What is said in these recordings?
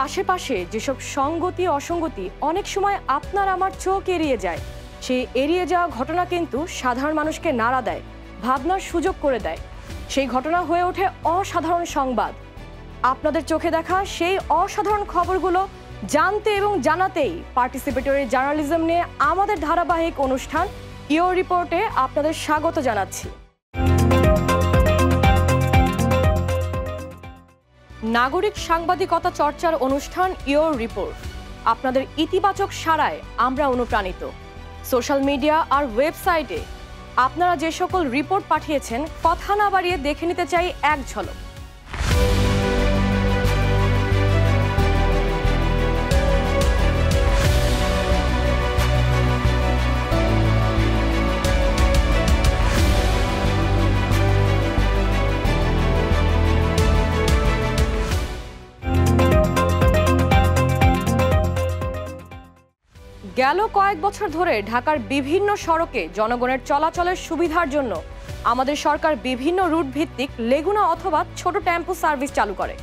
আশেপাশে যেসব সঙ্গতি অসঙ্গতি অনেক সময় আপনার আমার চোখ এড়িয়ে যায়, সেই এড়িয়ে যাওয়া ঘটনা কিন্তু সাধারণ মানুষকে নাড়া দেয়, ভাবনার সুযোগ করে দেয়। সেই ঘটনা হয়ে ওঠে অসাধারণ সংবাদ। আপনাদের চোখে দেখা সেই অসাধারণ খবরগুলো জানতে এবং জানাতেই পার্টিসিপেটরি জার্নালিজম নিয়ে আমাদের ধারাবাহিক অনুষ্ঠান ইয়োর রিপোর্টে আপনাদের স্বাগত জানাচ্ছি। নাগরিক সাংবাদিকতা চর্চার অনুষ্ঠান ইয়োর রিপোর্ট। আপনাদের ইতিবাচক সাড়ায় আমরা অনুপ্রাণিত। সোশ্যাল মিডিয়া আর ওয়েবসাইটে আপনারা যে সকল রিপোর্ট পাঠিয়েছেন, কথা না বাড়িয়ে দেখে নিতে চাই এক ঝলক। গেল কয়েক বছর ধরে ঢাকার বিভিন্ন সড়কে জনগণের চলাচলের সুবিধার জন্য আমাদের সরকার বিভিন্ন রুট ভিত্তিক লেগুনা অথবা ছোট টেম্পো সার্ভিস চালু করে।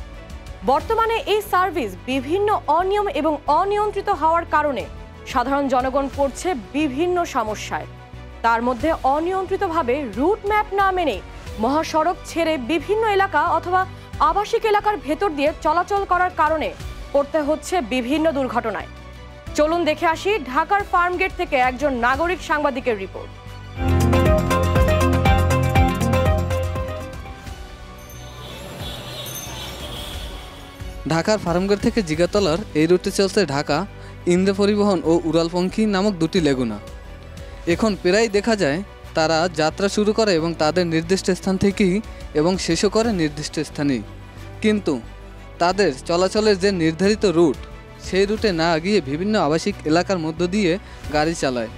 বর্তমানে এই সার্ভিস বিভিন্ন অনিয়ম এবং অনিয়ন্ত্রিত হওয়ার কারণে সাধারণ জনগণ পড়ছে বিভিন্ন সমস্যায়। তার মধ্যে অনিয়ন্ত্রিতভাবে রুট ম্যাপ না মেনে মহাসড়ক ছেড়ে বিভিন্ন এলাকা অথবা আবাসিক এলাকার ভেতর দিয়ে চলাচল করার কারণে পড়তে হচ্ছে বিভিন্ন দুর্ঘটনায়। চলুন দেখে আসি ঢাকার ফার্মগেট থেকে একজন নাগরিক সাংবাদিকের রিপোর্ট। ঢাকার ফার্মগেট থেকে জিগাতলার এই রুটে চলছে ঢাকা, ইন্দ্র পরিবহন ও উড়ালপঙ্খী নামক দুটি লেগুনা। এখন প্রায় দেখা যায় তারা যাত্রা শুরু করে এবং তাদের নির্দিষ্ট স্থান থেকেই এবং শেষও করে নির্দিষ্ট স্থানেই, কিন্তু তাদের চলাচলের যে নির্ধারিত রুট সেই রুটে না গিয়ে বিভিন্ন আবাসিক এলাকার মধ্য দিয়ে গাড়ি চালায়,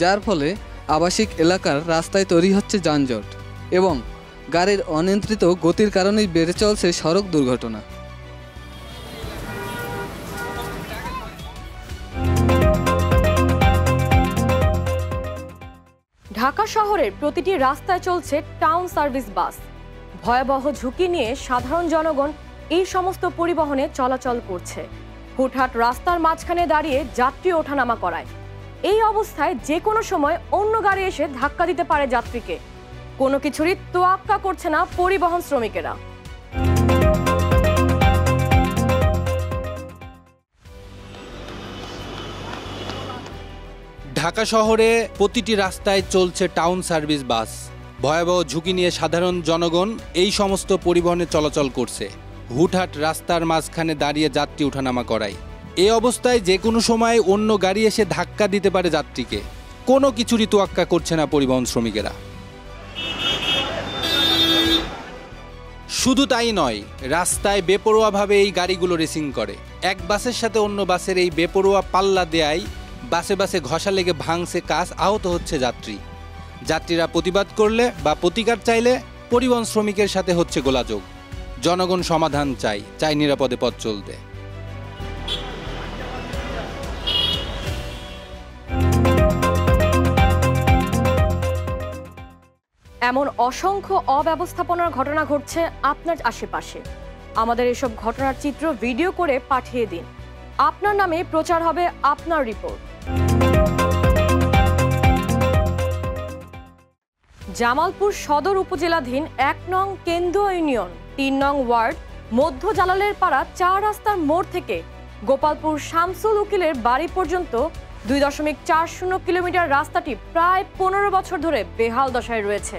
যার ফলে আবাসিক এলাকার রাস্তায় তৈরি হচ্ছে যানজট এবং গাড়ির অনিয়ন্ত্রিত গতির কারণেই বেড়ে চলছে সড়ক দুর্ঘটনা। ঢাকা শহরের প্রতিটি রাস্তায় চলছে টাউন সার্ভিস বাস। ভয়াবহ ঝুঁকি নিয়ে সাধারণ জনগণ এই সমস্ত পরিবহনে চলাচল করছে। হুটহাট রাস্তার মাঝখানে দাঁড়িয়ে যাত্রী ওঠানামা করায়। এই অবস্থায় যে কোনো সময় অন্য গাড়ি এসে ধাক্কা দিতে পারে যাত্রীকে। কোনো কিছুরই তোয়াক্কা করছে না পরিবহন শ্রমিকেরা। ঢাকা শহরে প্রতিটি রাস্তায় চলছে টাউন সার্ভিস বাস। ভয়াবহ ঝুঁকি নিয়ে সাধারণ জনগণ এই সমস্ত পরিবহনে চলাচল করছে। হুটহাট রাস্তার মাঝখানে দাঁড়িয়ে যাত্রী ওঠানামা করায়। এই অবস্থায় যে কোনো সময় অন্য গাড়ি এসে ধাক্কা দিতে পারে যাত্রীকে। কোনো কিছুরই তোয়াক্কা করছে না পরিবহন শ্রমিকেরা। শুধু তাই নয়, রাস্তায় বেপরোয়াভাবে এই গাড়িগুলো রেসিং করে। এক বাসের সাথে অন্য বাসের এই বেপরোয়া পাল্লা দেয়ায় বাসে বাসে ঘষা লেগে ভাঙছে কাচ, আহত হচ্ছে যাত্রী। যাত্রীরা প্রতিবাদ করলে বা প্রতিকার চাইলে পরিবহন শ্রমিকের সাথে হচ্ছে গোলাযোগ। জনগণ সমাধান চাই নিরাপদে পথ চলতে। এমন অসংখ্য অব্যবস্থাপনার ঘটনা ঘটছে আপনার আশেপাশে। আমাদের এসব ঘটনার চিত্র ভিডিও করে পাঠিয়ে দিন। আপনার নামে প্রচার হবে আপনার রিপোর্ট। জামালপুর সদর উপজেলাধীন ১ নং কেন্দ্র ইউনিয়ন ৩ নং ওয়ার্ড মধ্য জালালের পাড়া ৪ রাস্তার মোড় থেকে গোপালপুর শামসুল উকিলের বাড়ি পর্যন্ত ২.৪০ কিলোমিটার রাস্তাটি প্রায় ১৫ বছর ধরে বেহাল দশায় রয়েছে।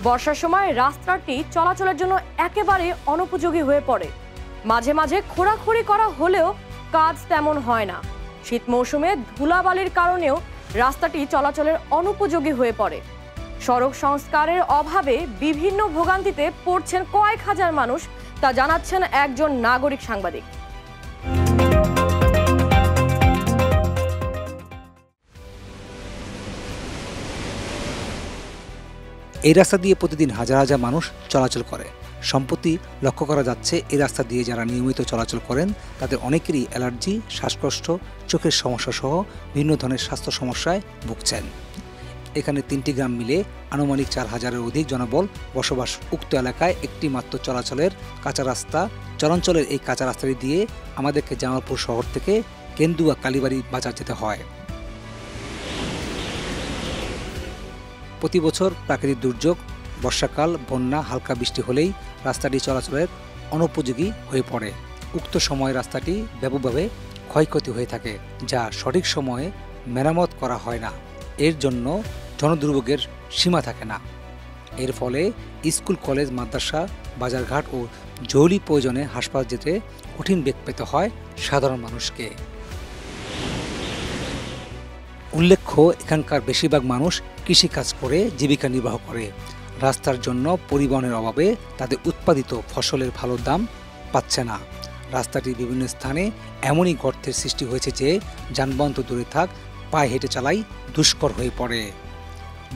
বর্ষার সময় রাস্তাটি চলাচলের জন্য একেবারে অনুপযোগী হয়ে পড়ে। মাঝে মাঝে খোঁড়াখুড়ি করা হলেও কাজ তেমন হয় না। শীত মৌসুমে ধুলাবালির কারণেও রাস্তাটি চলাচলের অনুপযোগী হয়ে পড়ে। সড়ক সংস্কারের অভাবে বিভিন্ন ভোগান্তিতে পড়ছেন কয়েক হাজার মানুষ, তা জানাচ্ছেন একজন নাগরিক সাংবাদিক। এই রাস্তা দিয়ে প্রতিদিন হাজার হাজার মানুষ চলাচল করে। সম্প্রতি লক্ষ্য করা যাচ্ছে এই রাস্তা দিয়ে যারা নিয়মিত চলাচল করেন তাদের অনেকেরই অ্যালার্জি, শ্বাসকষ্ট, চোখের সমস্যা সহ বিভিন্ন ধরনের স্বাস্থ্য সমস্যায় ভুগছেন। এখানে 3টি গ্রাম মিলে আনুমানিক 4000-এর অধিক জনবল বসবাস। উক্ত এলাকায় একটি মাত্র চলাচলের কাঁচা রাস্তা। চরাঞ্চলের এই কাঁচা রাস্তাটি দিয়ে আমাদেরকে জামালপুর শহর থেকে কেন্দুয়া কালীবাড়ি বাজার যেতে হয়। প্রতি বছর প্রাকৃতিক দুর্যোগ, বর্ষাকাল, বন্যা, হালকা বৃষ্টি হলেই রাস্তাটি চলাচলের অনুপযোগী হয়ে পড়ে। উক্ত সময়ে রাস্তাটি ব্যাপকভাবে ক্ষয়ক্ষতি হয়ে থাকে, যা সঠিক সময়ে মেরামত করা হয় না। এর জন্য জনদুর্ভোগের সীমা থাকে না। এর ফলে স্কুল, কলেজ, মাদ্রাসা, বাজারঘাট ও জরুরি প্রয়োজনে হাসপাতাল যেতে কঠিন বেগ পেতে হয় সাধারণ মানুষকে। উল্লেখ্য, এখানকার বেশিরভাগ মানুষ কৃষিকাজ করে জীবিকা নির্বাহ করে। রাস্তার জন্য পরিবহনের অভাবে তাদের উৎপাদিত ফসলের ভালো দাম পাচ্ছে না। রাস্তাটির বিভিন্ন স্থানে এমনই গর্তের সৃষ্টি হয়েছে যে যানবাহন তো দূরে থাক, পায়ে হেঁটে চালাই দুষ্কর হয়ে পড়ে।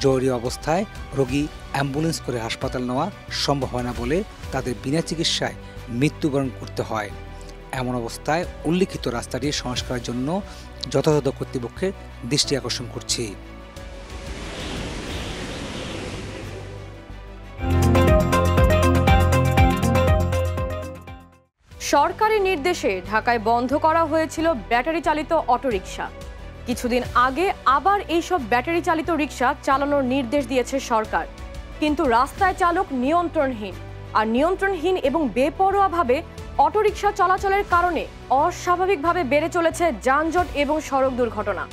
জরুরি অবস্থায় রোগী অ্যাম্বুলেন্স করে হাসপাতাল নেওয়া সম্ভব হয় না বলে তাদের বিনা চিকিৎসায় মৃত্যুবরণ করতে হয়। এমন অবস্থায় উল্লিখিত রাস্তাটির সংস্কারের জন্য যথাযথ কর্তৃপক্ষের দৃষ্টি আকর্ষণ করছি। সরকারি নির্দেশে ঢাকায় বন্ধ করা হয়েছিল ব্যাটারি চালিত অটোরিকশা। কিছুদিন আগে আবার এইসব ব্যাটারি চালিত রিকশা চালানোর নির্দেশ দিয়েছে সরকার, কিন্তু রাস্তায় চালক নিয়ন্ত্রণহীন। আর নিয়ন্ত্রণহীন এবং বেপরোয়াভাবে অটোরিকশা চলাচলের কারণে অস্বাভাবিকভাবে বেড়ে চলেছে যানজট এবং সড়ক দুর্ঘটনা।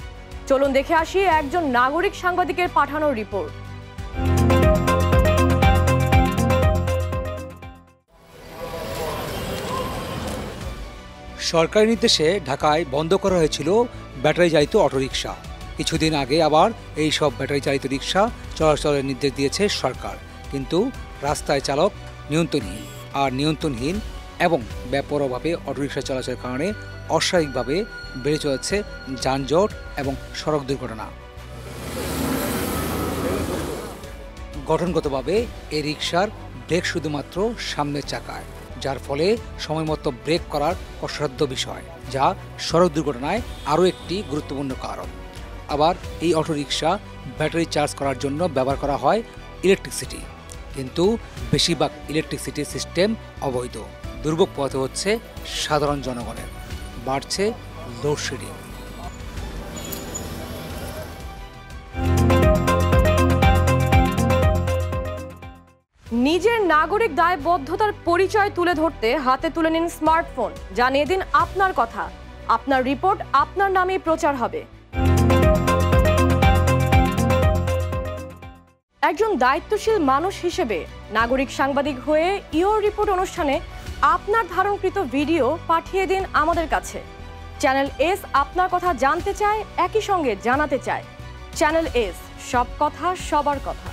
চলুন দেখে আসি একজন নাগরিক সাংবাদিকের পাঠানো রিপোর্ট। সরকারি নির্দেশে ঢাকায় বন্ধ করা হয়েছিল ব্যাটারি চালিত অটোরিকশা। কিছুদিন আগে আবার এই সব ব্যাটারি চালিত রিকশা চলাচলের নির্দেশ দিয়েছে সরকার, কিন্তু রাস্তায় চালক নিয়ন্ত্রণহীন। আর নিয়ন্ত্রণহীন এবং বেপরোয়াভাবে অটোরিকশা চলাচলের কারণে অস্বাভাবিকভাবে বেড়ে চলেছে যানজট এবং সড়ক দুর্ঘটনা। গঠনগতভাবে এই রিকশার ব্রেক শুধুমাত্র সামনের চাকায়, যার ফলে সময়মতো ব্রেক করার কষ্টসাধ্য বিষয়, যা সড়ক দুর্ঘটনায় আরও একটি গুরুত্বপূর্ণ কারণ। আবার এই অটোরিকশা ব্যাটারি চার্জ করার জন্য ব্যবহার করা হয় ইলেকট্রিসিটি, কিন্তু বেশিরভাগ ইলেকট্রিসিটি সিস্টেম অবৈধ। দুর্ভোগ পোহাতে হচ্ছে সাধারণ জনগণের। বাড়ছে লোডশেডিং। নিজের নাগরিক দায়বদ্ধতার পরিচয় তুলে ধরতে হাতে তুলে নিন স্মার্টফোন। জানিয়ে দিন আপনার কথা। আপনার রিপোর্ট আপনার নামেই প্রচার হবে। একজন দায়িত্বশীল মানুষ হিসেবে নাগরিক সাংবাদিক হয়ে ইওর রিপোর্ট অনুষ্ঠানে আপনার ধারণকৃত ভিডিও পাঠিয়ে দিন আমাদের কাছে। চ্যানেল এস আপনার কথা জানতে চায়, একই সঙ্গে জানাতে চায়। চ্যানেল এস, সব কথা সবার কথা।